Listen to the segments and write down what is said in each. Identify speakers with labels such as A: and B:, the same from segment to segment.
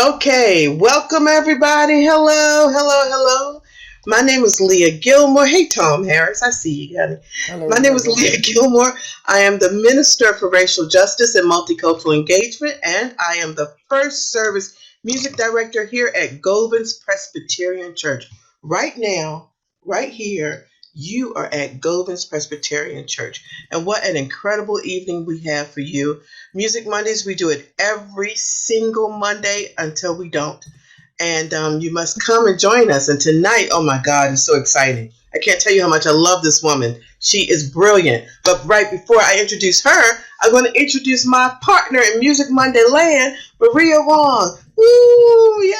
A: Okay, welcome everybody. Hello. My name is Leah Gilmore. Hey, Tom Harris, I see you, honey. My name is Lea Gilmore. I am the Minister for Racial Justice and Multicultural Engagement, and I am the First Service Music Director here at Govans Presbyterian Church. Right now, right here, you are at Govans Presbyterian Church. And what an incredible evening we have for you. Music Mondays, we do it every single Monday until we don't. And you must come and join us. And tonight, oh my God, it's so exciting. I can't tell you how much I love this woman. She is brilliant. But right before I introduce her, I'm going to introduce my partner in Music Monday land, Maria Wong. Woo! Yay!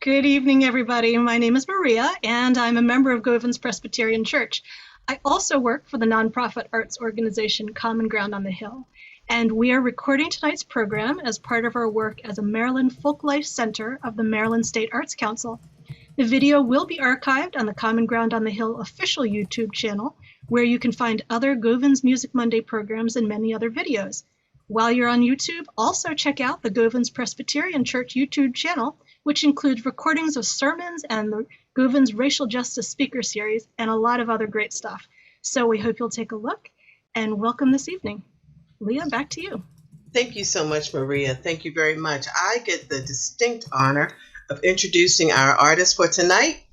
B: Good evening, everybody. My name is Maria, and I'm a member of Govans Presbyterian Church. I also work for the nonprofit arts organization Common Ground on the Hill. And we are recording tonight's program as part of our work as a Maryland Folklife Center of the Maryland State Arts Council. The video will be archived on the Common Ground on the Hill official YouTube channel, where you can find other Govans Music Monday programs and many other videos. While you're on YouTube, also check out the Govans Presbyterian Church YouTube channel, which includes recordings of sermons and the Govans Racial Justice Speaker Series and a lot of other great stuff. So we hope you'll take a look and welcome this evening. Leah, back to you.
A: Thank you so much, Maria. Thank you very much. I get the distinct honor of introducing our artist for tonight.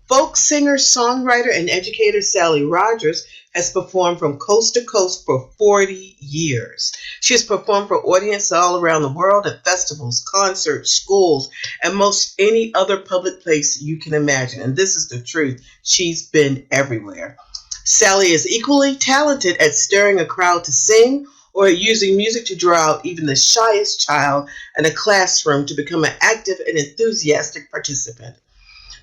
A: Folk singer, songwriter, and educator Sally Rogers has performed from coast to coast for 40 years. She has performed for audiences all around the world at festivals, concerts, schools, and most any other public place you can imagine. And this is the truth. She's been everywhere. Sally is equally talented at stirring a crowd to sing or using music to draw out even the shyest child in a classroom to become an active and enthusiastic participant.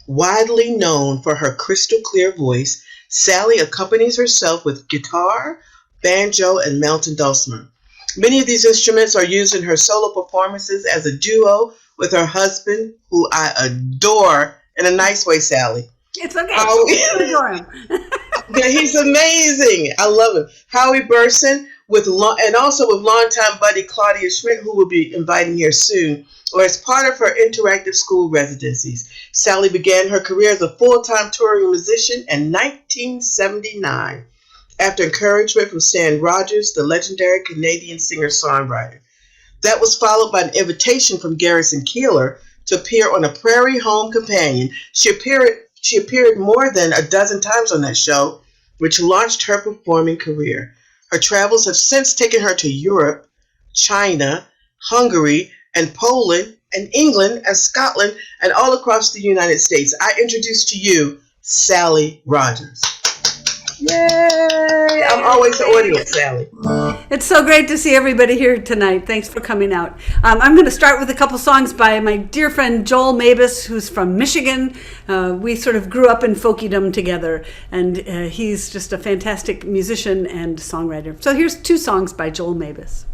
A: Widely known for her crystal clear voice, Sally accompanies herself with guitar, banjo, and mountain dulcimer. Many of these instruments are used in her solo performances as a duo with her husband, who I adore in a nice way, Sally.
C: It's okay. I adore him.
A: Yeah, he's amazing. I love him. Howie Burson, and also with longtime buddy Claudia Schmidt, who will be inviting here soon, or as part of her interactive school residencies. Sally began her career as a full-time touring musician in 1979 after encouragement from Stan Rogers, the legendary Canadian singer-songwriter. That was followed by an invitation from Garrison Keillor to appear on A Prairie Home Companion. She appeared more than a dozen times on that show, which launched her performing career. Her travels have since taken her to Europe, China, Hungary, and Poland, and England, and Scotland, and all across the United States. I introduce to you Sally Rogers. Yay! I'm always the audience, Sally.
C: It's so great to see everybody here tonight. Thanks for coming out. I'm going to start with a couple songs by my dear friend Joel Mabus, who's from Michigan. We sort of grew up in folkydom together, and he's just a fantastic musician and songwriter. So here's two songs by Joel Mabus.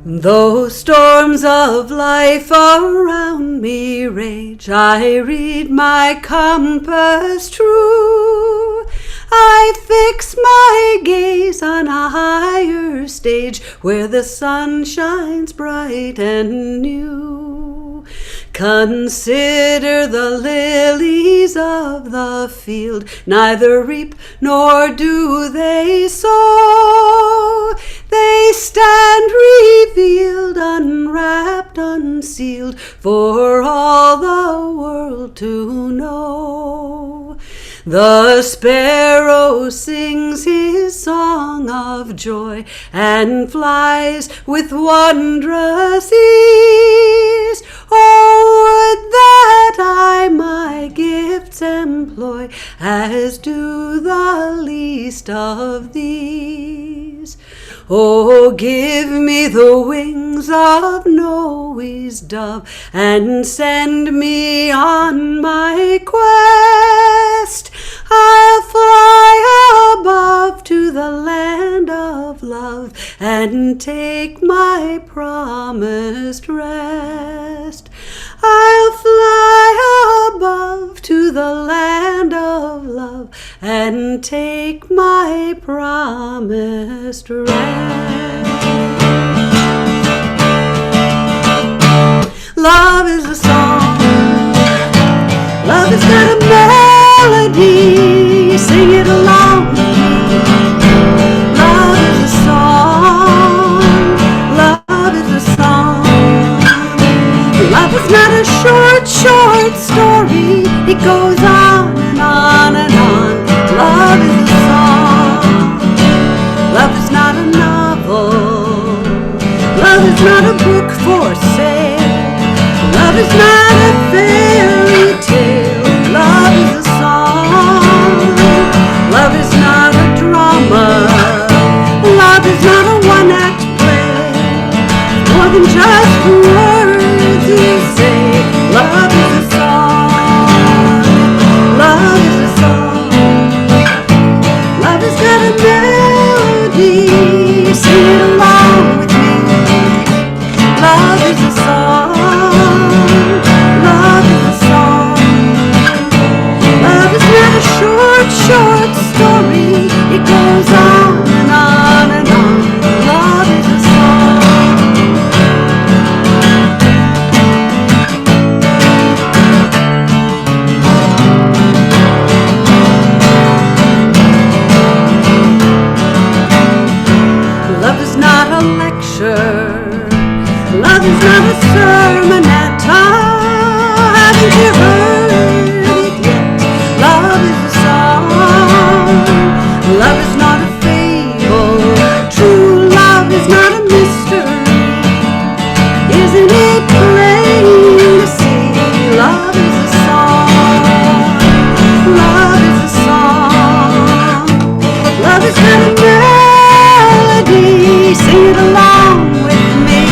C: Though storms of life around me rage, I read my compass true. I fix my gaze on a higher stage where the sun shines bright and new. Consider the lilies of the field, neither reap nor do they sow. They stand revealed, unwrapped, unsealed, for all the world to know. The sparrow sings his song of joy and flies with wondrous ease. Oh, would that I my gifts employ as do the least of these. Oh, give me the wings of Noe's dove and send me on my quest. I'll fly above to the land of love and take my promised rest. I'll fly above to the land of love and take my promised rest. not a short, short story. It goes on and on and on. Love is a song. Love is not a novel. Love is not a book for sale. Love is not a fairy tale. Love is a song. Love is not a drama. Love is not a one-act play. More than just words you say. Love is a song. Love is a song. Love has got a melody. Sing it along with me. Love is a song. Love is a song. Love is not a short, short story. It goes on and on and on. Love is a song. Love is not a lecture. Love is not a sermonette. Haven't you heard it yet? Love is a song. Love is not a fable. True love is not a mystery. Isn't it plain to see? Love is a song. Love is a song. Love is not a melody. Sing it along with me.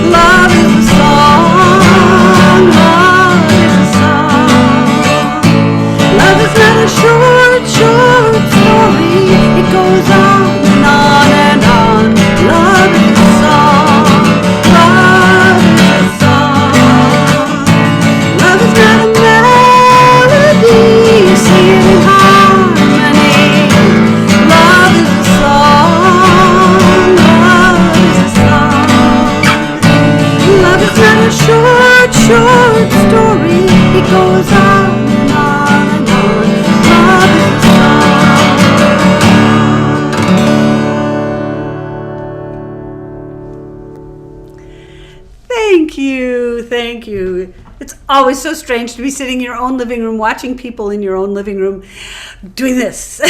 C: Love is a song. Love is a song. Love is not a short, short story. It goes on and on and on. Love is a song. Love is a song. Love is not a melody. Sing it in harmony. Love is a song. Love is a song. Love is not a short, short story. It goes on and on and on. Love is a song. Thank you, thank you. It's always so strange to be sitting in your own living room, watching people in your own living room doing this.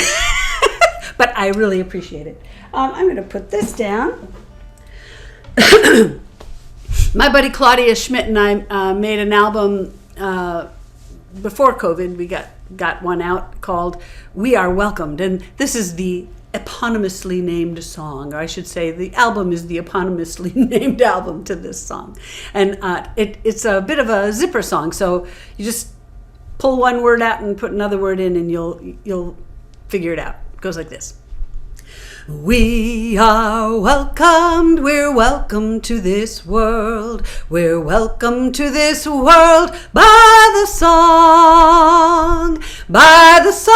C: But I really appreciate it. I'm going to put this down. My buddy Claudia Schmidt and I made an album before COVID. We got one out called We Are Welcomed. And this is the eponymously named song, or I should say the album is the eponymously named album to this song. And it's a bit of a zipper song, so you just pull one word out and put another word in and you'll figure it out. It goes like this. We are welcomed, we're welcome to this world. We're welcome to this world by the song that's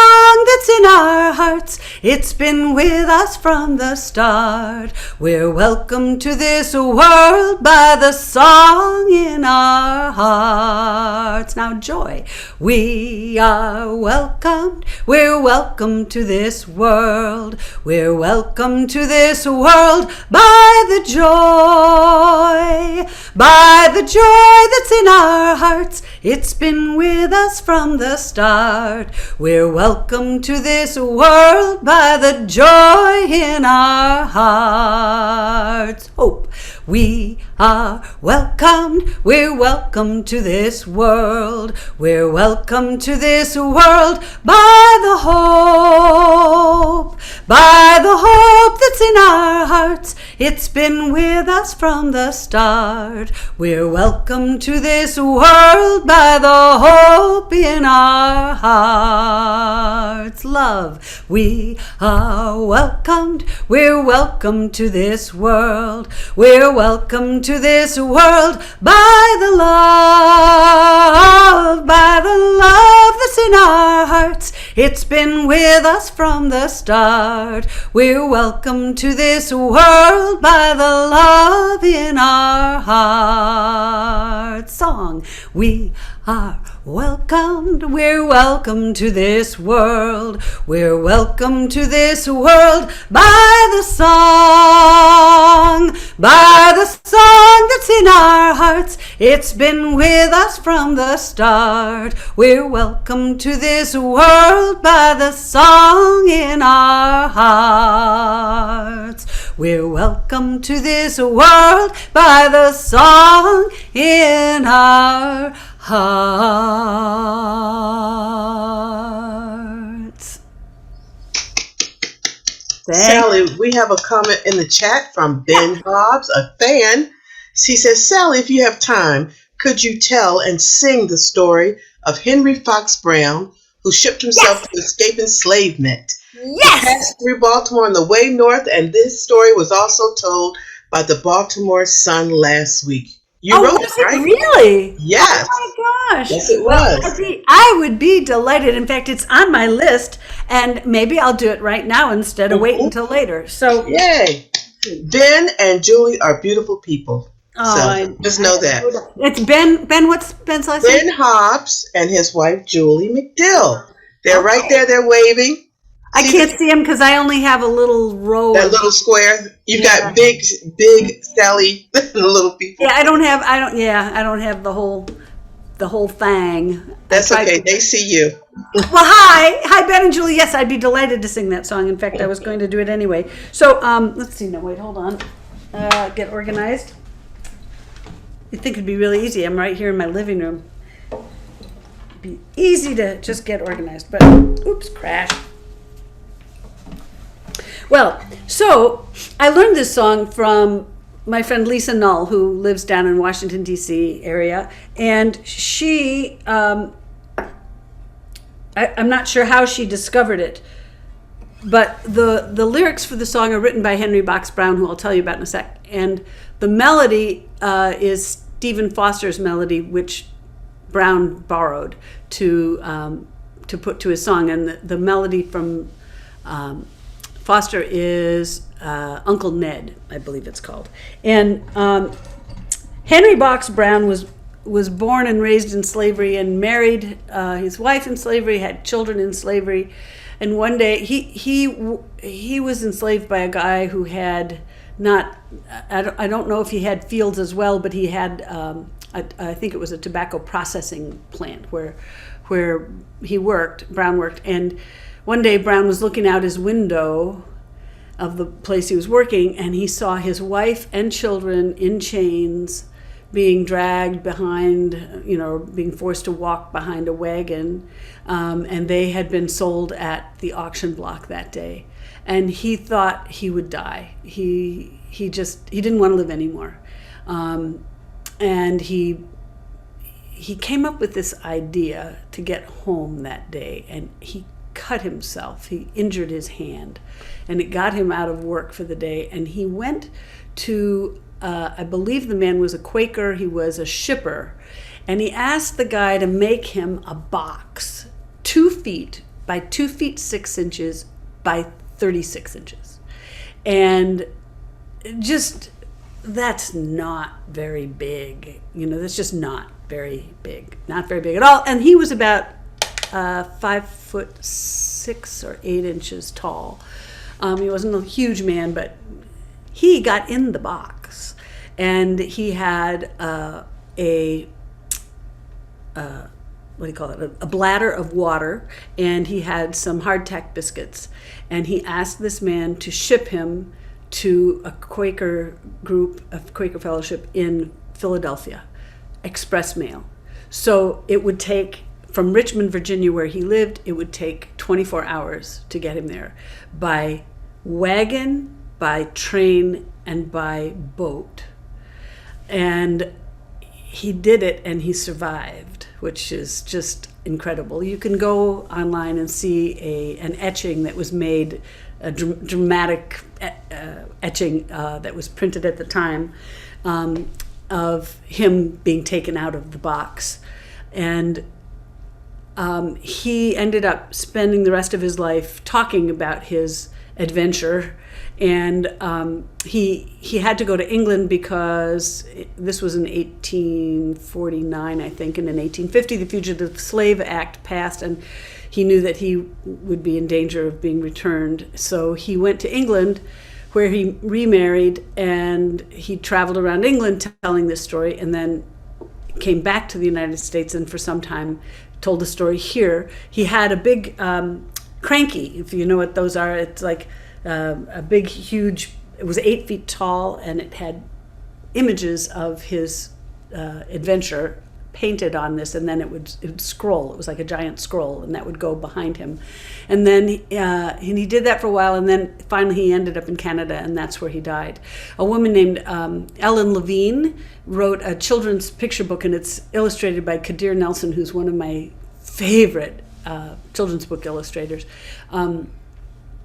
C: in our hearts. It's been with us from the start. We're welcome to this world by the song in our hearts. Now joy. We are welcomed, we're welcome to this world. We're welcome to this world by the joy that's in our hearts. It's been with us from the start. We're welcome to this world by the joy in our hearts. Hope. We are welcomed, we're welcome to this world. We're welcome to this world by the hope that's in our hearts. It's been with us from the start. We're welcome to this world by the hope in our hearts. Love. We are welcomed, we're welcome to this world. We're welcome to this world by the love that's in our hearts. It's been with us from the start. We're welcome to this world by the love in our hearts. Song. We are We're welcome to this world. We're welcome to this world by the song that's in our hearts. It's been with us from the start. We're welcome to this world by the song in our hearts. We're welcome to this world by the song in our hearts.
A: Sally, we have a comment in the chat from Ben Hobbs, a fan. He says, Sally, if you have time, could you tell and sing the story of Henry Fox Brown, who shipped himself to escape enslavement? He passed through Baltimore on the way north, and this story was also told by the Baltimore Sun last week. You wrote it, right?
C: Really?
A: Yes.
C: Oh my gosh.
A: Yes, it was.
C: I would be delighted. In fact, it's on my list, and maybe I'll do it right now instead of waiting until later. So,
A: yay. Ben and Julie are beautiful people. Just know that.
C: It's Ben. What's Ben's last name?
A: Ben Hobbs and his wife, Julie McDill. They're right there. They're waving.
C: I can't see them because I only have a little row.
A: That little square. You've got big Sally little people.
C: Yeah, I don't have the whole thing.
A: That's okay. They see you.
C: Well, hi, Ben and Julie. Yes, I'd be delighted to sing that song. In fact, I was going to do it anyway. So, let's see. No, wait, hold on. Get organized. You'd think it'd be really easy. I'm right here in my living room. It'd be easy to just get organized, but oops, crash. Well, so I learned this song from my friend Lisa Null, who lives down in Washington, D.C. area, and she, I'm not sure how she discovered it, but the lyrics for the song are written by Henry Fox Brown, who I'll tell you about in a sec, and the melody is Stephen Foster's melody, which Brown borrowed to put to his song, and the melody from Foster is Uncle Ned, I believe it's called. And Henry Fox Brown was born and raised in slavery and married his wife in slavery, had children in slavery. And one day he was enslaved by a guy who had I don't know if he had fields as well, but he had I think it was a tobacco processing plant where Brown worked. And one day Brown was looking out his window of the place he was working, and he saw his wife and children in chains being dragged behind, being forced to walk behind a wagon, and they had been sold at the auction block that day. And he thought he would die. He didn't want to live anymore. And he came up with this idea to get home that day, and he cut himself. He injured his hand, and it got him out of work for the day. And he went to, I believe the man was a Quaker, he was a shipper, and he asked the guy to make him a box 2 feet by 2 feet 6 inches by 36 inches. And just, that's not very big. That's just not very big at all. And he was about 5'6" or 8 inches tall. He wasn't a huge man, but he got in the box, and he had a bladder of water, and he had some hardtack biscuits, and he asked this man to ship him to a Quaker group, a Quaker fellowship in Philadelphia, express mail. So it would take, from Richmond, Virginia, where he lived, it would take 24 hours to get him there, by wagon, by train, and by boat. And he did it, and he survived, which is just incredible. You can go online and see an etching that was made, a dramatic etching that was printed at the time, of him being taken out of the box. And he ended up spending the rest of his life talking about his adventure. And he had to go to England because this was in 1849, I think, and in 1850 the Fugitive Slave Act passed, and he knew that he would be in danger of being returned. So he went to England, where he remarried, and he traveled around England telling this story, and then came back to the United States and for some time told the story here. He had a big cranky, if you know what those are. It's like a big, huge, it was 8 feet tall, and it had images of his adventure painted on this, and then it would scroll. It was like a giant scroll, and that would go behind him. And then he did that for a while, and then finally he ended up in Canada, and that's where he died. A woman named Ellen Levine wrote a children's picture book, and it's illustrated by Kadir Nelson, who's one of my favorite children's book illustrators.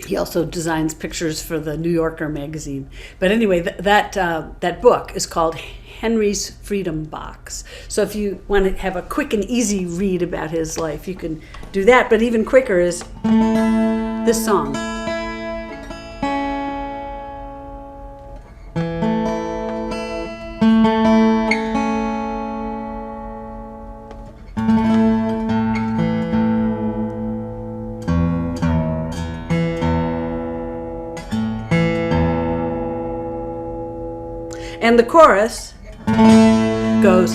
C: He also designs pictures for the New Yorker magazine. But anyway, that book is called Henry's Freedom Box. So if you want to have a quick and easy read about his life, you can do that. But even quicker is this song. And the chorus goes,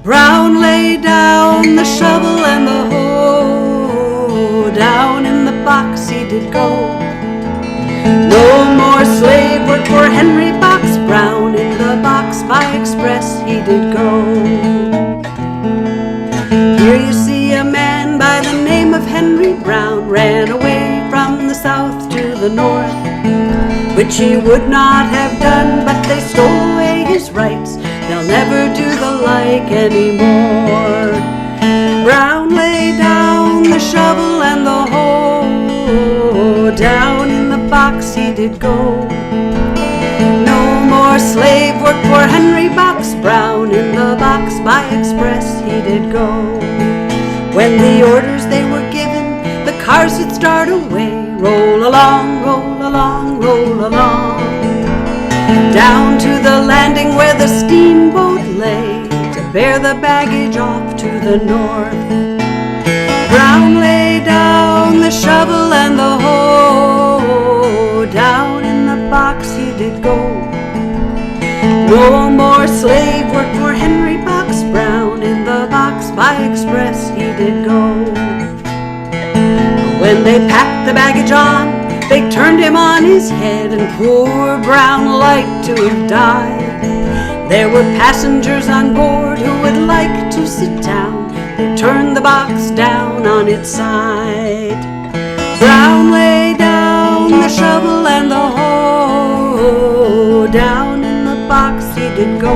C: Brown lay down the shovel and the hoe, down in the box he did go. No more slave work for Henry Box Brown, in the box by express he did go. Here you see a man by the name of Henry Brown, ran away from the south to the north, which he would not have done, but they stole away his rights. They'll never do the like anymore. Brown lay down the shovel and the hoe, down in the box he did go. No more slave work for Henry Box Brown, in the box by express he did go. When the orders they were given, the cars would start away. Roll along, roll along, roll along, down to the landing where the steamboat lay, to bear the baggage off to the north. Brown lay down the shovel and the hoe, down in the box he did go. No more slave work for Henry Box Brown, in the box by express he did go. When they packed the baggage on, they turned him on his head, and poor Brown like to have died. There were passengers on board who would like to sit down. They turned the box down on its side. Brown lay down the shovel and the hoe, down in the box he did go.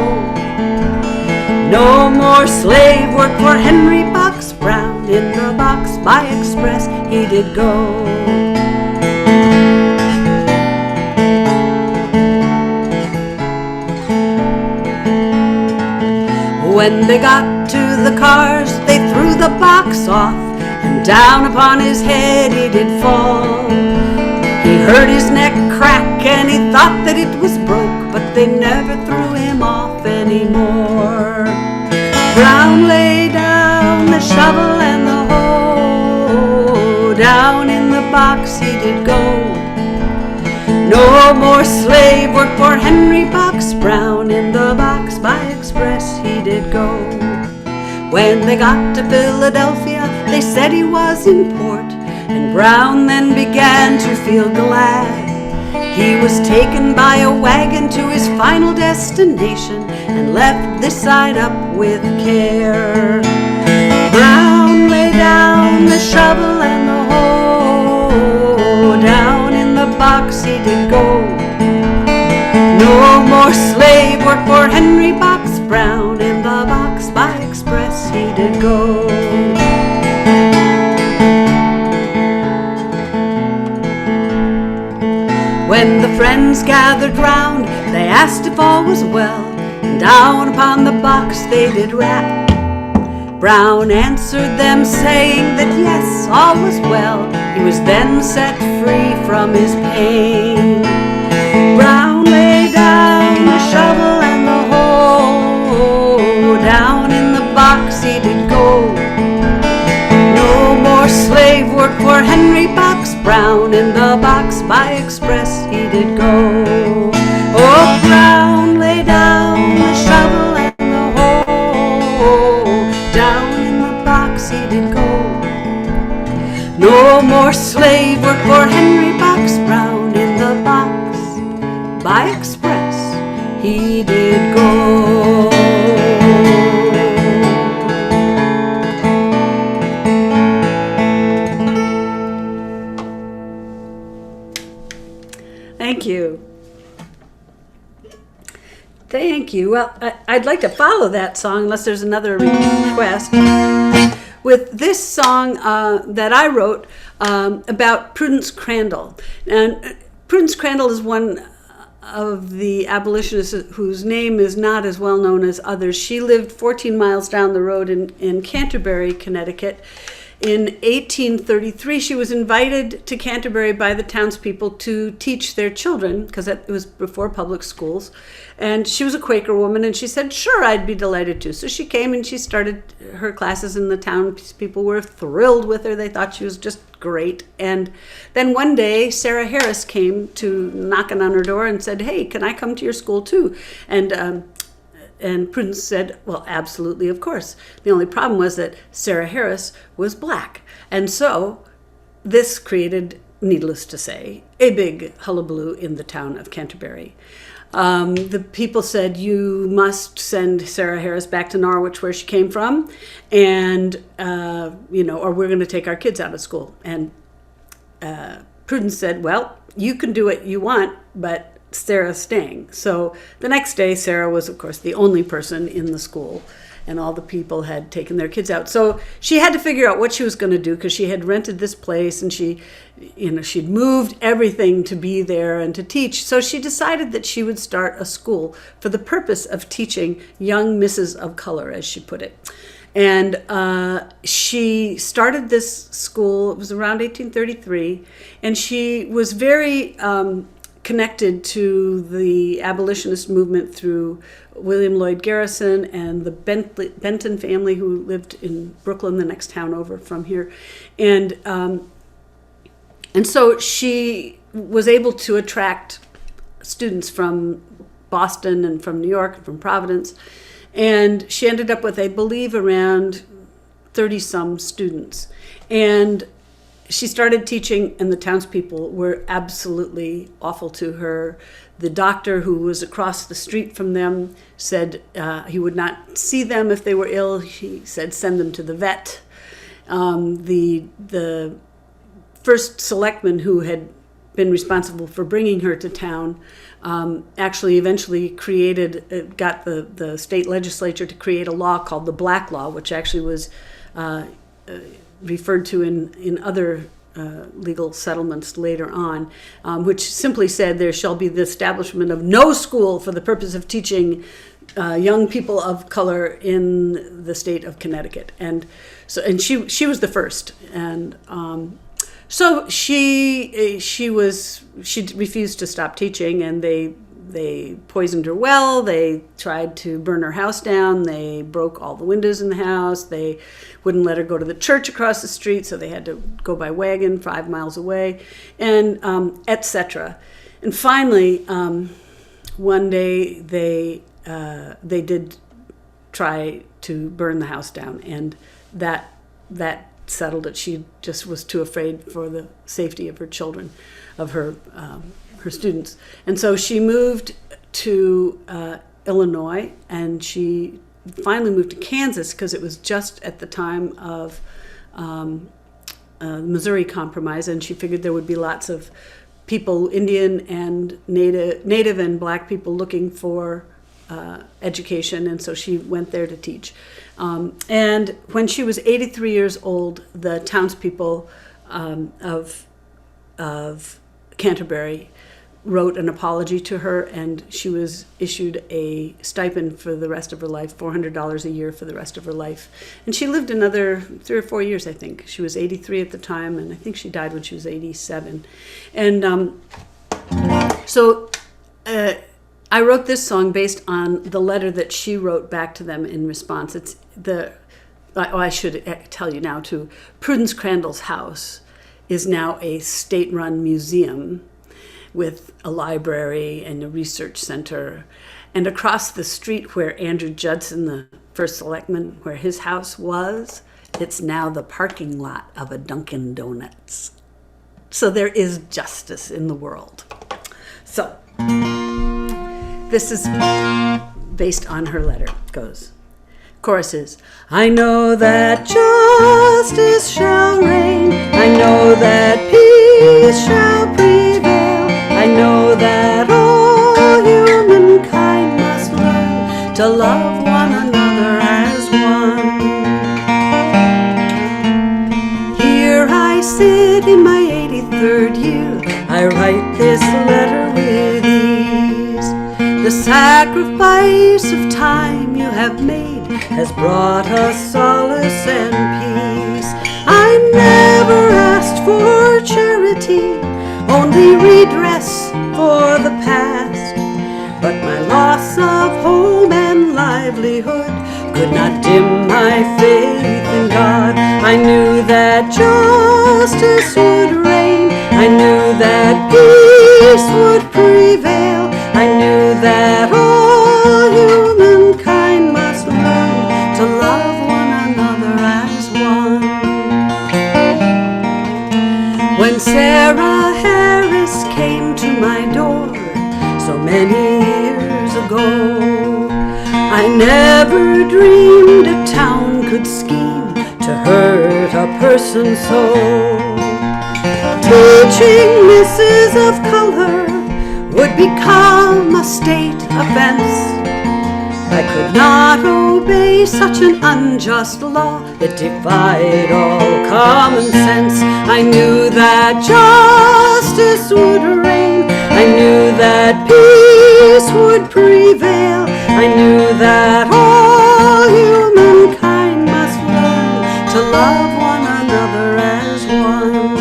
C: No more slave work for Henry Box Brown, in the box by express he did go. When they got to the cars, they threw the box off, and down upon his head he did fall. He heard his neck crack, and he thought that it was broke, but they never threw him off anymore. Brown lay down the shovel and the hoe, down in the box he did go. No more slave work for Henry Box Brown, in the box by express he did go. When they got to Philadelphia, they said he was in port, and Brown then began to feel glad. He was taken by a wagon to his final destination, and left this side up with care. Brown lay down the shovel and the hoe, down in the box he did go. No more slave work for Henry Box Brown, in the box by express he did go. When the friends gathered round, they asked if all was well, and down upon the box they did rap. Brown answered them, saying that yes, all was well. He was then set free from his pain. Brown lay down the shovel and the hoe. Down in the box he did go. No more slave work for Henry Box Brown. In the box by express he did go. Oh, Brown lay down the shovel and the hoe. Down in the box he did go. No more slave work for Henry Box Brown. In the box by express he did go. Thank you. Thank you. Well, I'd like to follow that song unless there's another request with this song that I wrote about Prudence Crandall. And Prudence Crandall is one of the abolitionists whose name is not as well known as others. She lived 14 miles down the road in Canterbury, Connecticut. In 1833, she was invited to Canterbury by the townspeople to teach their children, because it was before public schools. And she was a Quaker woman, and she said, sure, I'd be delighted to. So she came and she started her classes, and the townspeople were thrilled with her. They thought she was just great. And then one day, Sarah Harris came to knocking on her door and said, hey, can I come to your school too? And Prudence said, well, absolutely, of course. The only problem was that Sarah Harris was black. And so this created, needless to say, a big hullabaloo in the town of Canterbury. The people said, you must send Sarah Harris back to Norwich, where she came from, and, or we're going to take our kids out of school. And Prudence said, well, you can do what you want, but Sarah's staying. So the next day, Sarah was, of course, the only person in the school, and all the people had taken their kids out. So she had to figure out what she was going to do, because she had rented this place, and she'd moved everything to be there and to teach. So she decided that she would start a school for the purpose of teaching young misses of color, as she put it. And she started this school. It was around 1833, and she was very connected to the abolitionist movement through William Lloyd Garrison and the Benton family, who lived in Brooklyn, the next town over from here. And so she was able to attract students from Boston and from New York and from Providence. And she ended up with, I believe, around 30-some students. And she started teaching, and the townspeople were absolutely awful to her. The doctor, who was across the street from them, said he would not see them if they were ill. He said, send them to the vet. The first selectman, who had been responsible for bringing her to town, actually eventually got the state legislature to create a law called the Black Law, which actually was referred to in other legal settlements later on, which simply said there shall be the establishment of no school for the purpose of teaching young people of color in the state of Connecticut. And so, and she was the first. And so she refused to stop teaching, and they poisoned her well. They tried to burn her house down. They broke all the windows in the house. They wouldn't let her go to the church across the street, so they had to go by wagon 5 miles away, and etc. And finally, one day they did try to burn the house down, and that settled it. She just was too afraid for the safety of her children, of her students. And so she moved to Illinois, and she finally moved to Kansas, because it was just at the time of Missouri Compromise, and she figured there would be lots of people, Indian and Native and Black people, looking for education, and so she went there to teach. And when she was 83 years old, the townspeople of Canterbury wrote an apology to her, and she was issued a stipend for the rest of her life, $400 a year for the rest of her life. And she lived another 3 or 4 years, I think. She was 83 at the time, and I think she died when she was 87. And so I wrote this song based on the letter that she wrote back to them in response. It's I should tell you now too, Prudence Crandall's house is now a state-run museum with a library and a research center. And across the street where Andrew Judson, the first selectman, where his house was, it's now the parking lot of a Dunkin' Donuts. So there is justice in the world. So this is based on her letter. It goes. Chorus is, I know that justice shall reign. I know that peace shall prevail. I know that all humankind must learn to love one another as one. Here I sit in my 83rd year. I write this letter with ease. The sacrifice of time you have made has brought us solace and peace. I never asked for charity, only redress for the past. But my loss of home and livelihood could not dim my faith in God. I knew that justice would reign. I knew that peace would prevail. I knew that all humankind must learn to love one another as one. When Sarah Harris came to my door so many years ago, I never dreamed a town could scheme to hurt a person so. Teaching misses of color would become a state offense. I could not obey such an unjust law. It defied all common sense. I knew that justice would reign. I knew that peace would prevail. I knew that all humankind must learn to love one another as one.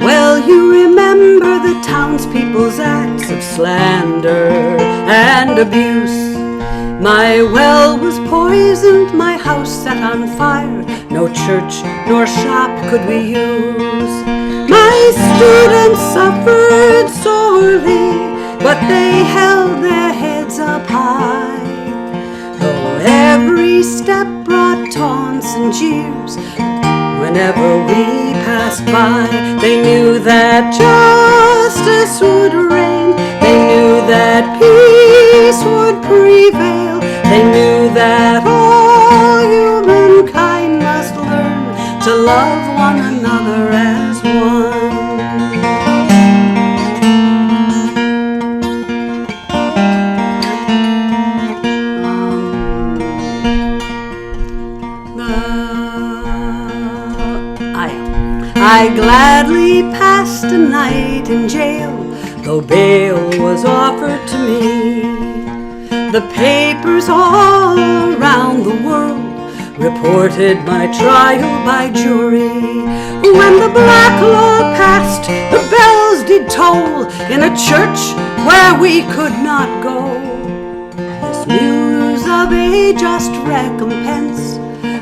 C: Well, you remember the townspeople's acts of slander and abuse. My well was poisoned, my house set on fire. No church nor shop could we use. My students suffered sorely, but they held their heads up high. Though every step brought taunts and jeers, whenever we passed by, they knew that justice would reign. They knew that peace would prevail. They knew that all humankind must learn to love one another as one. I gladly passed a night in jail, though bail was offered to me. The papers all around the world reported my trial by jury. When the black law passed, the bells did toll in a church where we could not go. This news of a just recompense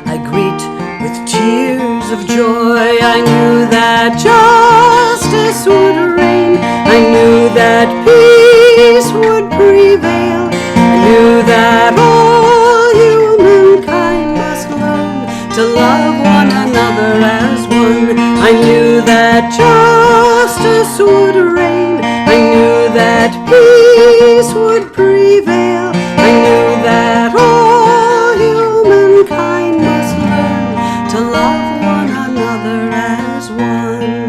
C: I greet with tears of joy. I knew that justice would reign. I knew that peace would prevail. I knew that all humankind must learn to love one another as one. I knew that justice would reign. I knew that peace would prevail. I knew that all humankind must learn to love one another as one.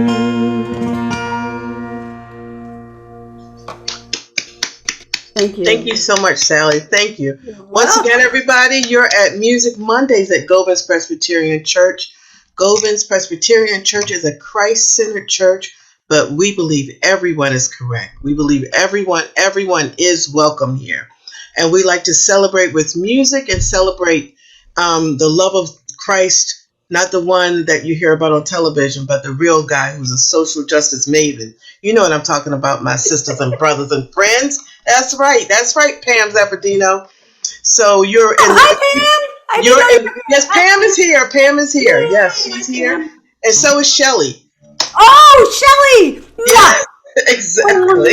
C: Thank you.
A: Thank you so much, Sally. Thank you. Once again, everybody, you're at Music Mondays at Govins Presbyterian Church. Govins Presbyterian Church is a Christ-centered church but we believe everyone is correct. We believe everyone is welcome here. And we like to celebrate with music and celebrate the love of Christ, not the one that you hear about on television, but the real guy who's a social justice maven. You know what I'm talking about, my sisters and brothers and friends. That's right, Pam Zappardino. So you're in.
C: Hi, Pam.
A: Yes, Pam is here. Pam is here.
C: Yay,
A: Yes, she's here,
C: Pam.
A: and so is Shelly.
C: Oh, Shelley.
A: Yeah, exactly.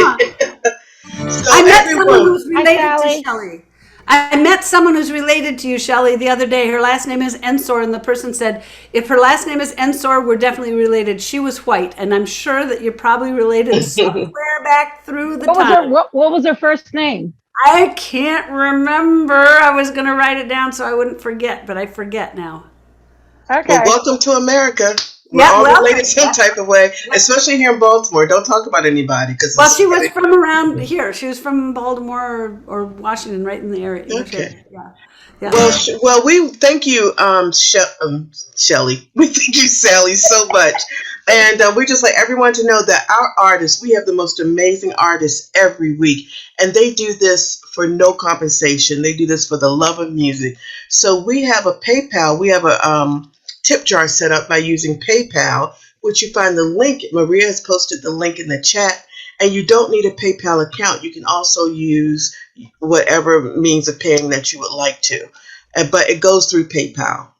A: So
C: I met someone
A: everyone,
C: who's related to
D: Sally.
C: Shelley. I met someone who's related to you, Shelley, the other day. Her last name is Ensor, and the person said, if her last name is Ensor, we're definitely related. She was white, and I'm sure that you're probably related somewhere back through the time.
D: What was her first name?
C: I can't remember. I was going to write it down so I wouldn't forget, but I forget now.
D: Okay.
A: well, welcome to America. We're
C: Yeah,
A: all
C: well,
A: related some type of way, especially here in Baltimore. Don't talk about anybody because.
C: Well, she was from around here. She was from Baltimore or Washington, right in the area.
A: Okay.
C: Yeah. Yeah.
A: Well, we thank you, Shelly. We thank you, Sally, so much. And we just like everyone to know that our artists, we have the most amazing artists every week. And they do this for no compensation. They do this for the love of music. So we have a PayPal. We have a tip jar set up by using PayPal, which you find the link. Maria has posted the link in the chat. And you don't need a PayPal account. You can also use whatever means of paying that you would like to. But it goes through PayPal.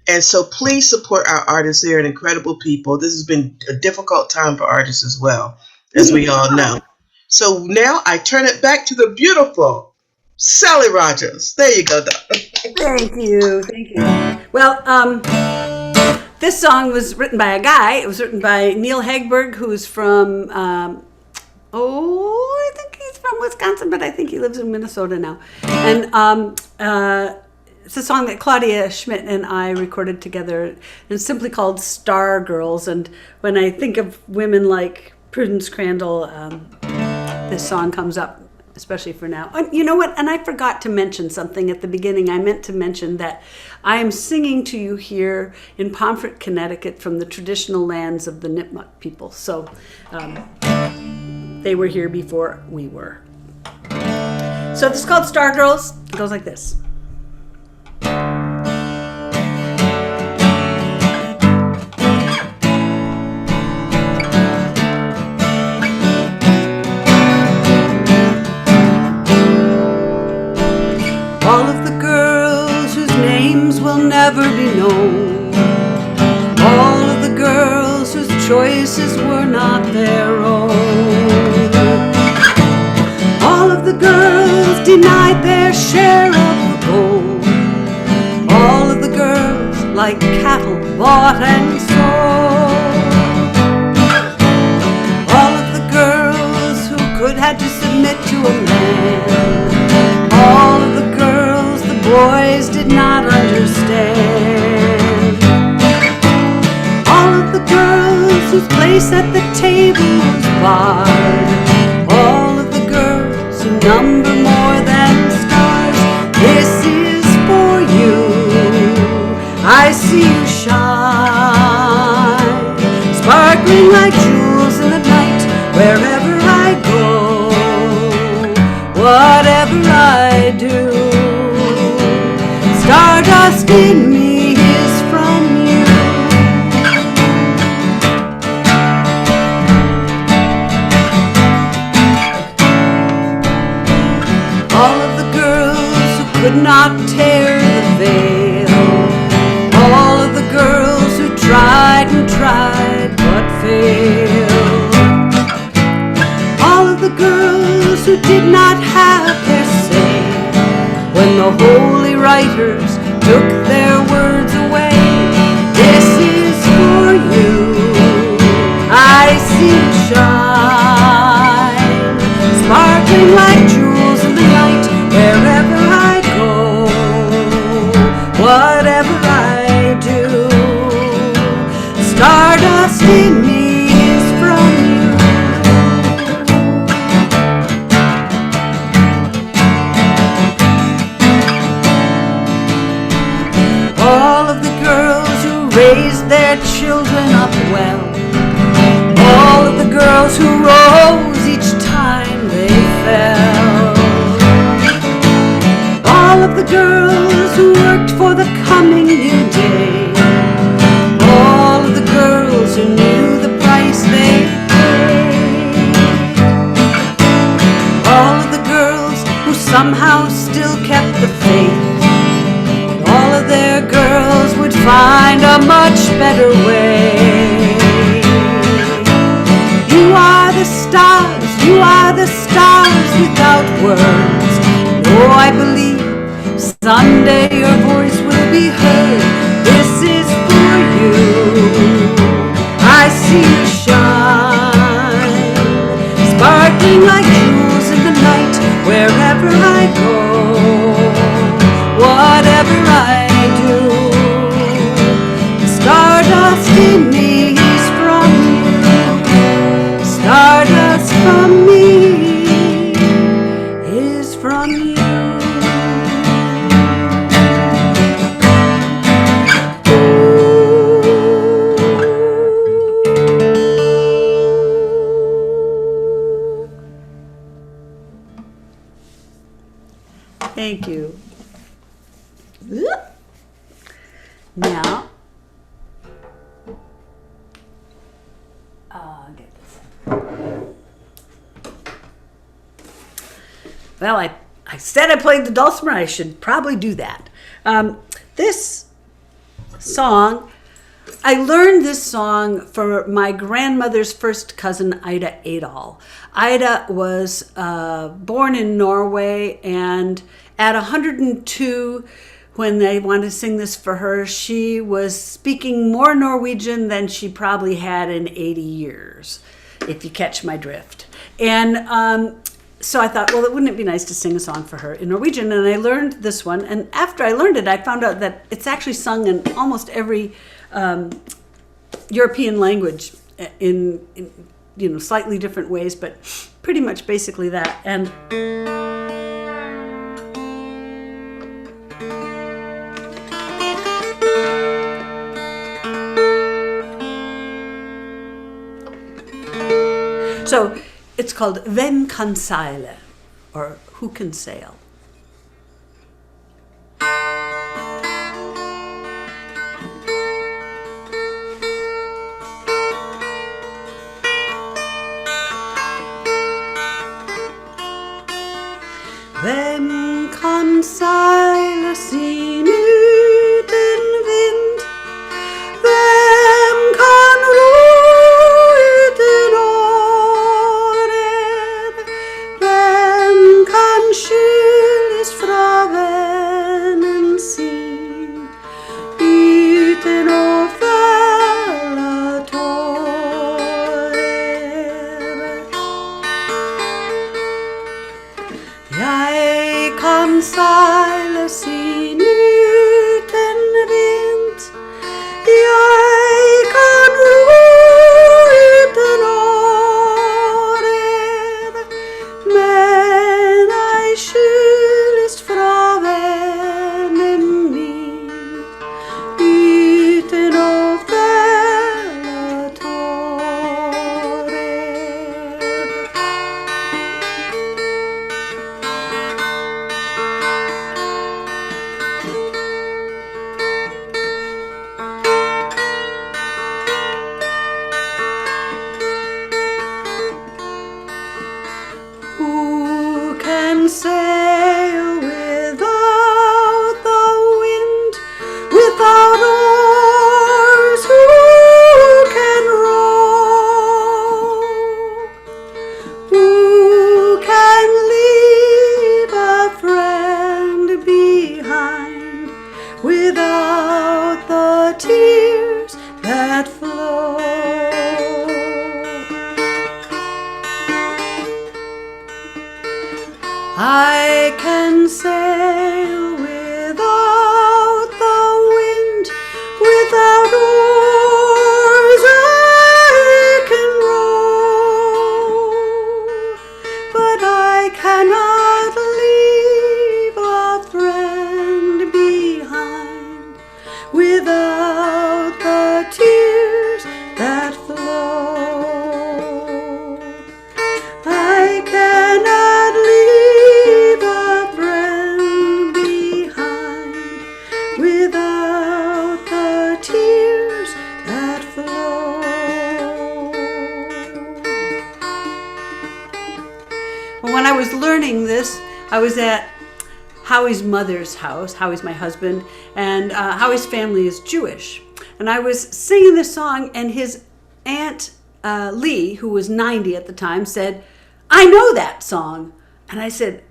A: And so please support our artists. They're incredible people. This has been a difficult time for artists as well, as we all know. So now I turn it back to the beautiful Sally Rogers. There you go, Doc.
C: Thank you. Well, this song was written by a guy. It was written by Neil Hagberg, who's from, I think he's from Wisconsin, but I think he lives in Minnesota now. And it's a song that Claudia Schmidt and I recorded together. It's simply called Star Girls. And when I think of women like Prudence Crandall, this song comes up, especially for now. And you know what? And I forgot to mention something at the beginning. I meant to mention that I am singing to you here in Pomfret, Connecticut, from the traditional lands of the Nipmuc people. So they were here before we were. So this is called Star Girls. It goes like this. All of the girls whose names will never be known, all of the girls whose choices were not their own, all of the girls denied their share of the gold, all of the girls like cattle bought and sold, all of the girls who could had to submit to a man, all of the girls the boys did not understand, all of the girls whose place at the table was barred, all of the girls who number more than stars. This is for you. I see you shine, sparkling like jewels in the night, wherever I go, whatever I do. Stardust in me is from you. All of the girls who could not tear the veil, all of the girls who tried and tried but failed, all of the girls who did not have their say when the holy writers took their words away. This is for you. I see you shine, sparkling like jewels in the night, wherever I go, whatever I do. Stardust in me is from you. All of the girls who raised their children up well, all of the girls girls who rose each time they fell. All of the girls who worked for the coming new day. All of the girls who knew the price they paid. All of the girls who somehow still kept the faith. All of their girls would find a much better way. You are the stars without words. Oh, I believe someday your voice will be heard. This is for you. I see you shine, sparkling like jewels in the night. Wherever I go, whatever I do, stardust in me is from you. Stardust from me is from you. Thank you. Now, get this. Well, I said I played the dulcimer. I should probably do that. This song, I learned this song from my grandmother's first cousin, Ida Adol. Ida was born in Norway, and at 102, when they wanted to sing this for her, she was speaking more Norwegian than she probably had in 80 years, if you catch my drift. And so I thought, well, wouldn't it be nice to sing a song for her in Norwegian? And I learned this one, and after I learned it, I found out that it's actually sung in almost every European language in slightly different ways, but pretty much basically that. And so it's called Hvem kan seile, or Who Can Sail. Hvem kan seile sin uten vind? Hvem kan ro uten året? Hvem kan skyldes fra vennen sin uten å felle tårer? Jeg kan seile sin uten vind. Jeg kan ro uten årer. Men ei skyldes fra vennen min uten å felle tårer. Who can sail without the wind, without oars? Who can row? Who can leave a friend behind without the tears that flow? I can sail without the wind, without oars. I can row, but I cannot leave a friend behind without the tears that flow. I was at Howie's mother's house. Howie's my husband, and Howie's family is Jewish. And I was singing this song, and his aunt Lee, who was 90 at the time, said, "I know that song." And I said,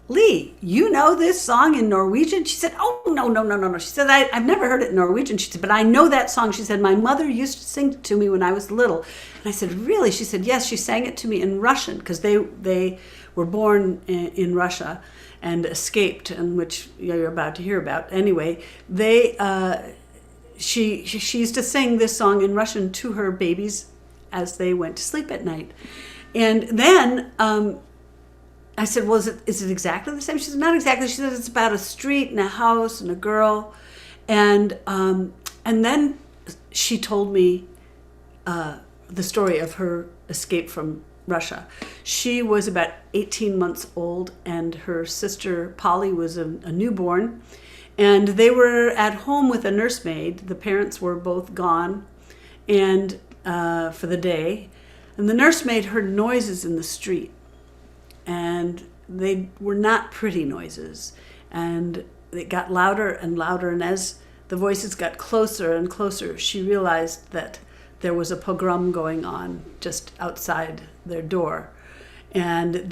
C: "Lee, you know this song in Norwegian?" She said, "Oh, no. She said, I've never heard it in Norwegian." She said, "But I know that song." She said, "My mother used to sing it to me when I was little." And I said, "Really?" She said, "Yes, she sang it to me in Russian," because they were born in Russia and escaped, and which you're about to hear about. Anyway, she used to sing this song in Russian to her babies as they went to sleep at night. And then I said, "Well, is it exactly the same?" She said, "Not exactly." She said, "It's about a street and a house and a girl." And then she told me the story of her escape from Russia. She was about 18 months old, and her sister Polly was a newborn. And they were at home with a nursemaid. The parents were both gone and for the day. And the nursemaid heard noises in the street. And they were not pretty noises. And it got louder and louder. And as the voices got closer and closer, she realized that there was a pogrom going on just outside their door. And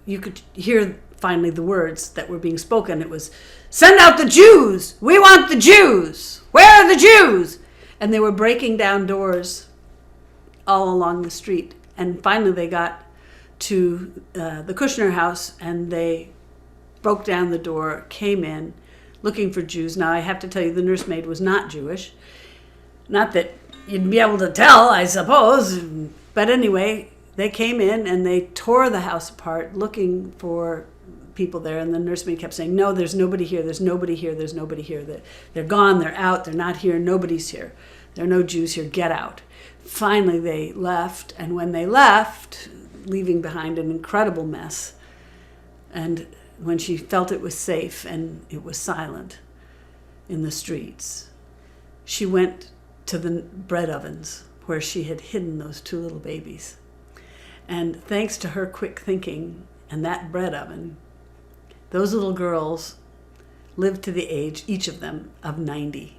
C: you could hear finally the words that were being spoken. It was, "Send out the Jews! We want the Jews! Where are the Jews?" And they were breaking down doors all along the street. And finally they got to the Kushner house, and they broke down the door, came in looking for Jews. Now I have to tell you, the nursemaid was not Jewish. Not that you'd be able to tell, I suppose. But anyway, they came in and they tore the house apart looking for people there. And the nursemaid kept saying, "No, there's nobody here. There's nobody here. There's nobody here. They're gone. They're out. They're not here. Nobody's here. There are no Jews here. Get out." Finally, they left. And when they left, leaving behind an incredible mess, and when she felt it was safe and it was silent in the streets, she went to the bread ovens where she had hidden those two little babies. And thanks to her quick thinking and that bread oven, those little girls lived to the age, each of them, of 90.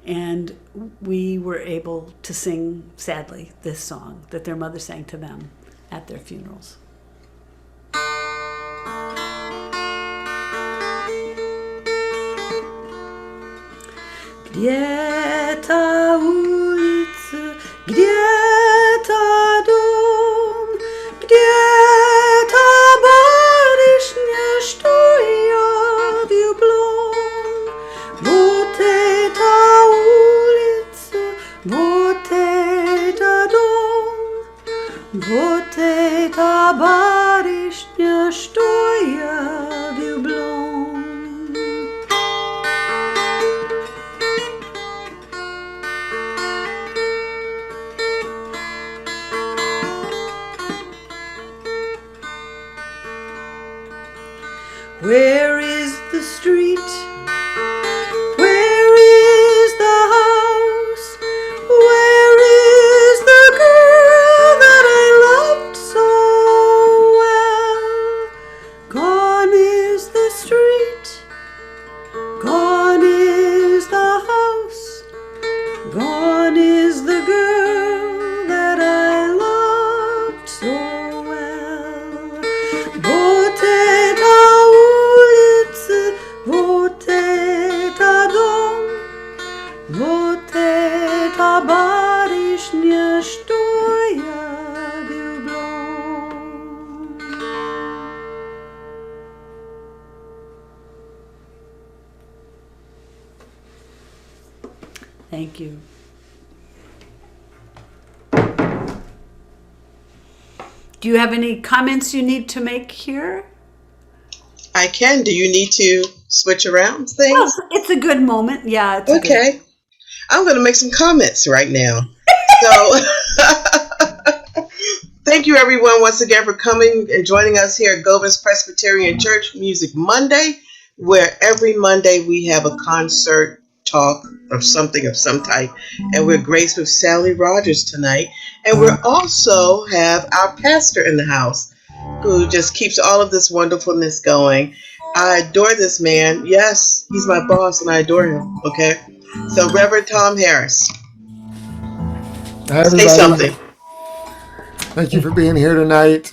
C: And we were able to sing, sadly, this song that their mother sang to them at their funerals. Где-то улица, где-то дом, где-то барышня, что я влюблен. Вот эта улица, вот это дом, вот эта барышня, что я влюблен. Where is the street? Where is the house? Where is the girl that I loved so well? Gone is the street, gone is the house, gone is the girl that I loved so well. Вот это улица, вот это дом, вот это барышня, что я влюблен. Thank you. Do you have any comments you need to make here?
A: I can. Do you need to switch around things?
C: Well, it's a good moment. Yeah. It's
A: Okay. I'm going to make some comments right now. So, thank you everyone once again for coming and joining us here at Govern's Presbyterian Church Music Monday, where every Monday we have a concert talk of something of some type. And we're graced with Sally Rogers tonight. And we also have our pastor in the house. who just keeps all of this wonderfulness going. I adore this man. Yes, he's my boss and I adore him. Okay. So, Reverend Tom Harris,
E: Hi,
A: say
E: everybody.
A: something.
E: Thank you for being here tonight.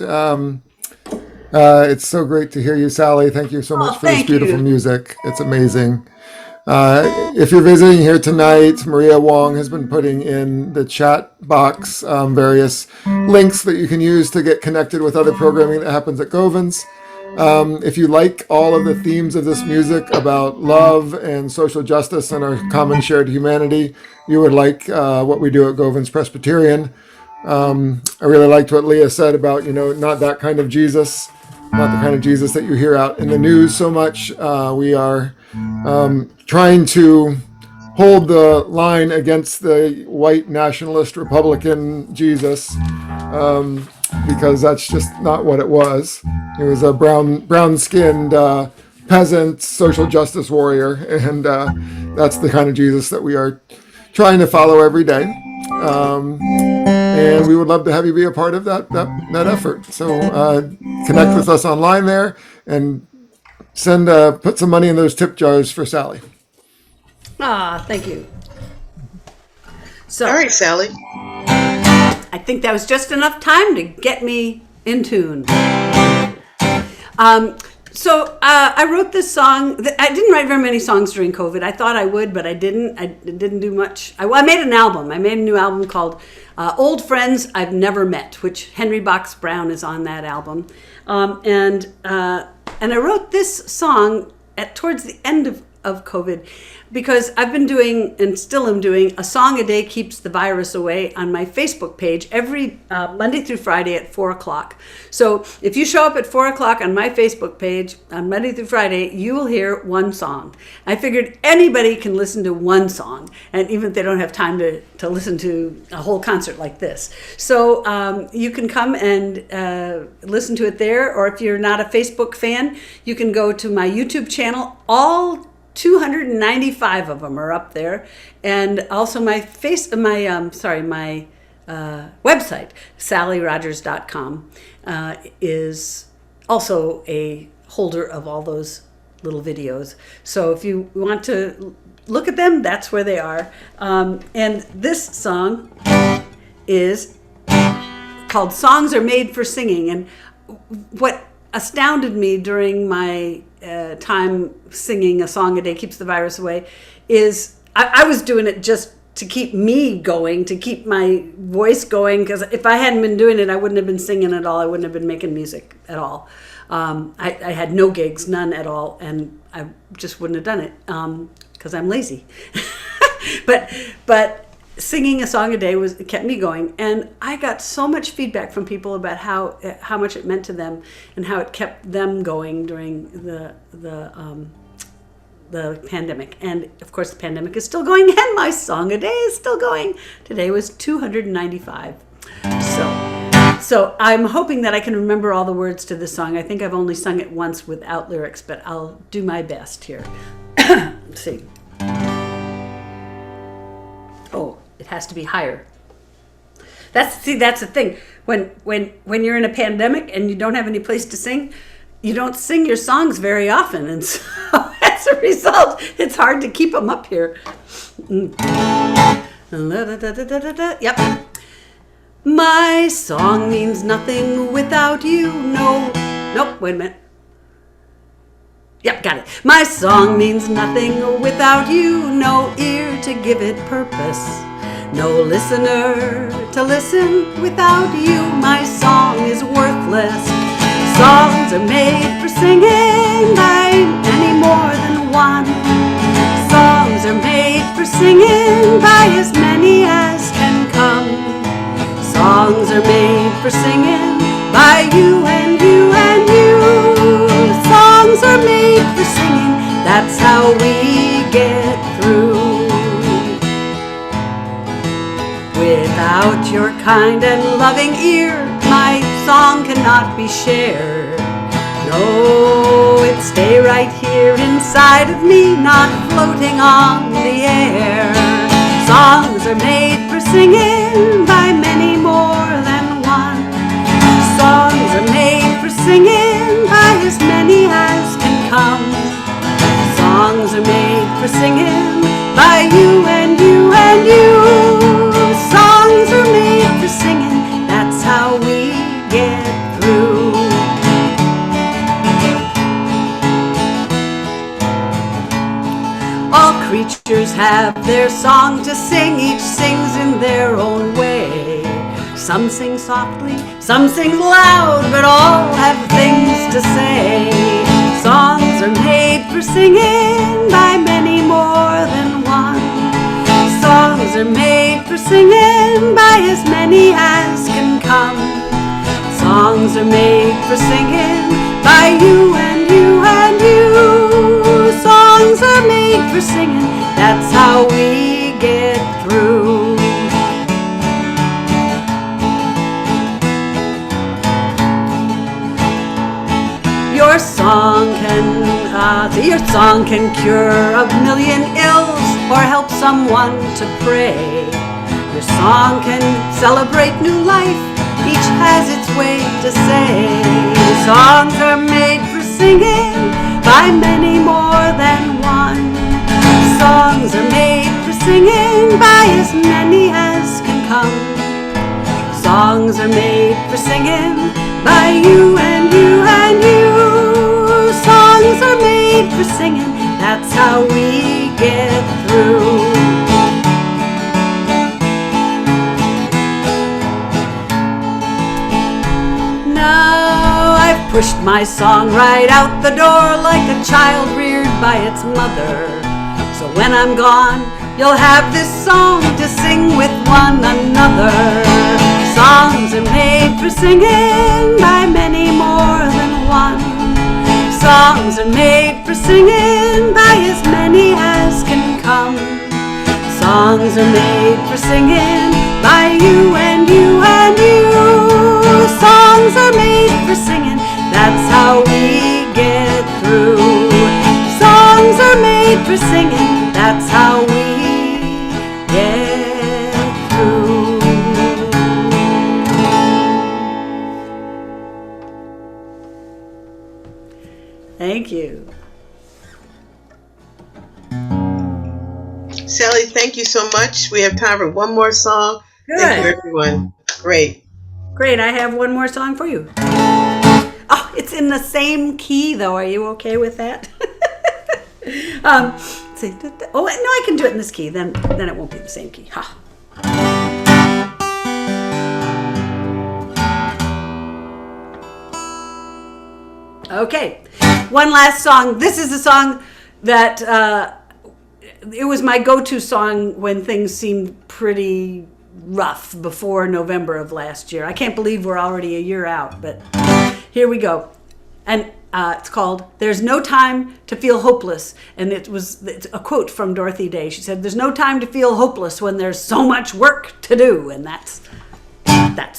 E: It's so great to hear you, Sally. Thank you so much for this
C: thank
E: beautiful
C: you.
E: music. It's amazing. If you're visiting here tonight, Maria Wong has been putting in the chat box various links that you can use to get connected with other programming that happens at Govins. If you like all of the themes of this music about love and social justice and our common shared humanity, you would like what we do at Govins Presbyterian. I really liked what Leah said about, not that kind of Jesus, not the kind of Jesus that you hear out in the news so much. We are trying to hold the line against the white nationalist Republican Jesus, because that's just not what it was. He was a brown-skinned peasant social justice warrior, and that's the kind of Jesus that we are trying to follow every day. And we would love to have you be a part of that effort. So connect with us online there and put some money in those tip jars for Sally.
C: Thank you. So,
A: All right, Sally.
C: I think that was just enough time to get me in tune. So I wrote this song. I didn't write very many songs during COVID. I thought I would, but I didn't. I didn't do much. I made an album. I made a new album called Old Friends I've Never Met, which Henry Box Brown is on that album. And I wrote this song towards the end of COVID, because I've been doing, and still am doing, a song a day keeps the virus away on my Facebook page every Monday through Friday at 4 o'clock. So if you show up at 4 o'clock on my Facebook page on Monday through Friday, you will hear one song. I figured anybody can listen to one song, and even if they don't have time to listen to a whole concert like this. So you can come and listen to it there, or if you're not a Facebook fan, you can go to my YouTube channel. All 295 of them are up there, and also my website, SallyRogers.com, is also a holder of all those little videos. So if you want to look at them, that's where they are. And this song is called "Songs Are Made for Singing," and what astounded me during my time singing A Song a Day Keeps the Virus Away is I was doing it just to keep me going, to keep my voice going, because if I hadn't been doing it, I wouldn't have been singing at all. I wouldn't have been making music at all. I had no gigs, none at all, and I just wouldn't have done it because I'm lazy. But singing a song a day kept me going, and I got so much feedback from people about how much it meant to them and how it kept them going during the pandemic. And of course, the pandemic is still going, and my song a day is still going. Today was 295. So I'm hoping that I can remember all the words to this song. I think I've only sung it once without lyrics, but I'll do my best here. Let's see. Oh, it has to be higher. That's the thing. When you're in a pandemic and you don't have any place to sing, you don't sing your songs very often, and so as a result, it's hard to keep them up here. Yep. My song means nothing without you. Nope, wait a minute. Yep, got it. My song means nothing without you. No ear to give it purpose. No listener to listen without you. My song is worthless. Songs are made for singing by any more than one. Songs are made for singing by as many as can come. Songs are made for singing by you and you and you. Songs are made for singing, that's how we get through. Without your kind and loving ear, my song cannot be shared. No, it stay right here inside of me, not floating on the air. Songs are made for singing by many more than one. Songs are made for for singing by you and you and you. Songs are made for singing, that's how we get through. All creatures have their song to sing, each sings in their own way. Some sing softly, some sing loud, but all have things to say. Songs are made for singing by many more than one. Songs are made for singing by as many as can come. Songs are made for singing by you and you and you. Songs are made for singing, that's how we get through. Your song can cure a million ills or help someone to pray. Your song can celebrate new life, each has its way to say. Songs are made for singing by many more than one. Songs are made for singing by as many as can come. Songs are made for singing by you and you and you. Songs are made for singing, that's how we get through. Now I've pushed my song right out the door like a child reared by its mother. So when I'm gone, you'll have this song to sing with one another. Songs are made for singing by many more than one. Songs are made for singing by as many as can come. Songs are made for singing by you and you and you. Songs are made for singing, that's how we get through. Songs are made for singing, that's how we get through. Thank you.
A: Sally, thank you so much. We have time for one more song.
C: Good.
A: Thank you, everyone. Great.
C: Great, I have one more song for you. Oh, it's in the same key, though. Are you okay with that? No, I can do it in this key. Then it won't be the same key. Ha. Okay, one last song. This is a song that it was my go-to song when things seemed pretty rough before November of last year. I can't believe we're already a year out, but here we go. And it's called "There's No Time to Feel Hopeless," and it's a quote from Dorothy Day. She said, "There's no time to feel hopeless when there's so much work to do," and that's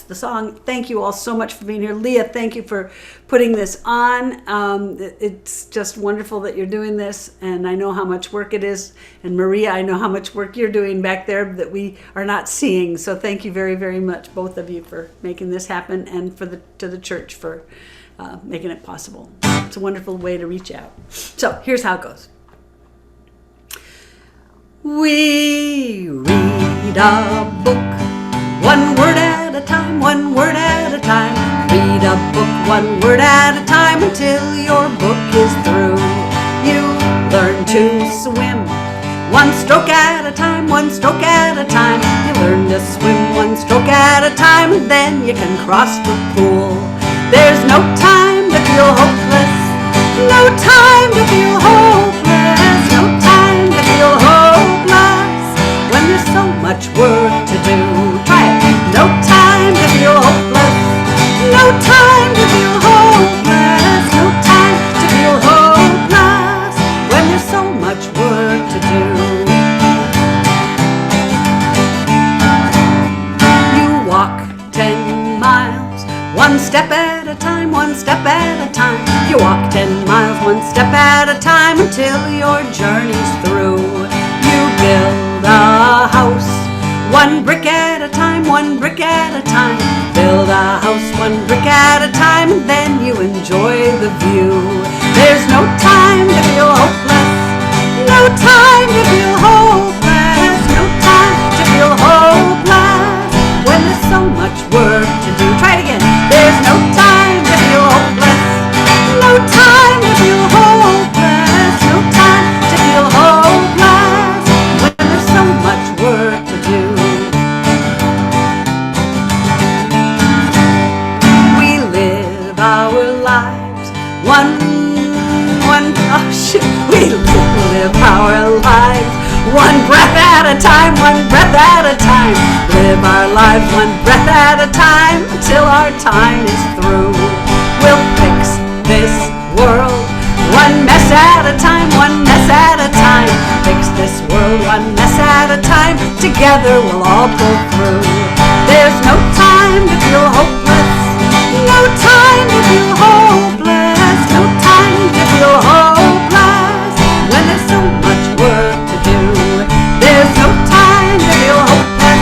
C: the song. Thank you all so much for being here. Leah, thank you for putting this on. It's just wonderful that you're doing this, and I know how much work it is. And Maria, I know how much work you're doing back there that we are not seeing. So thank you very, very much, both of you, for making this happen, and to the church for making it possible. It's a wonderful way to reach out. So here's how it goes. We read a book, one word at a time, one word at a time. Read a book, one word at a time, until your book is through. You learn to swim, one stroke at a time, one stroke at a time. You learn to swim one stroke at a time, and then you can cross the pool. There's no time to feel hopeless, no time to feel hopeless, no time to feel hopeless when there's so much work to do. Try it. No time to feel hopeless, no time to feel hopeless, no time to feel hopeless when there's so much work to do. You walk 10 miles, one step at a time, one step at a time. You walk 10 miles, one step at a time, until your journey's through. You build a house, one brick at a time, one brick at a time. Build a house, one brick at a time, and then you enjoy the view. There's no time to feel hopeless, no No time to feel hopeless. No time to feel hopeless. When there's so much work to do. Try it again. There's no time to feel hopeless. No time to feel hopeless. No time to feel hopeless. When there's so much work to do. We live our lives we live our lives one breath at a time, one breath at a time. Live our lives one breath at a time till our time is through. We'll fix this world one mess at a time, one mess at a time. Fix this world one mess at a time. Together we'll all pull through. There's no time to feel hopeless. No time to feel hopeless. No time to feel hopeless. When there's so much work to do. There's no time to feel hopeless.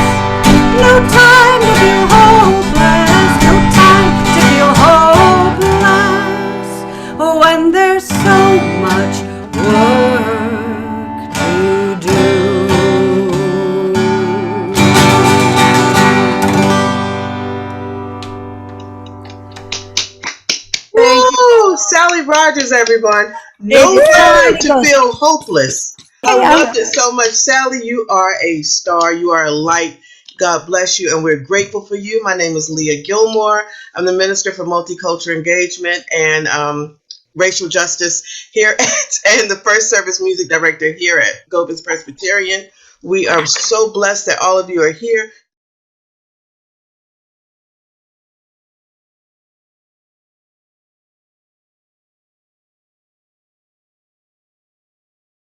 C: No time to feel hopeless. No time to feel hopeless. When there's so much work to do.
A: Woo! Sally Rogers, everyone. No time to feel hopeless. I loved it so much. Sally, you are a star. You are a light. God bless you, and we're grateful for you. My name is Leah Gilmore. I'm the Minister for Multicultural Engagement and Racial Justice here and the First Service Music Director here at Govins Presbyterian. We are so blessed that all of you are here.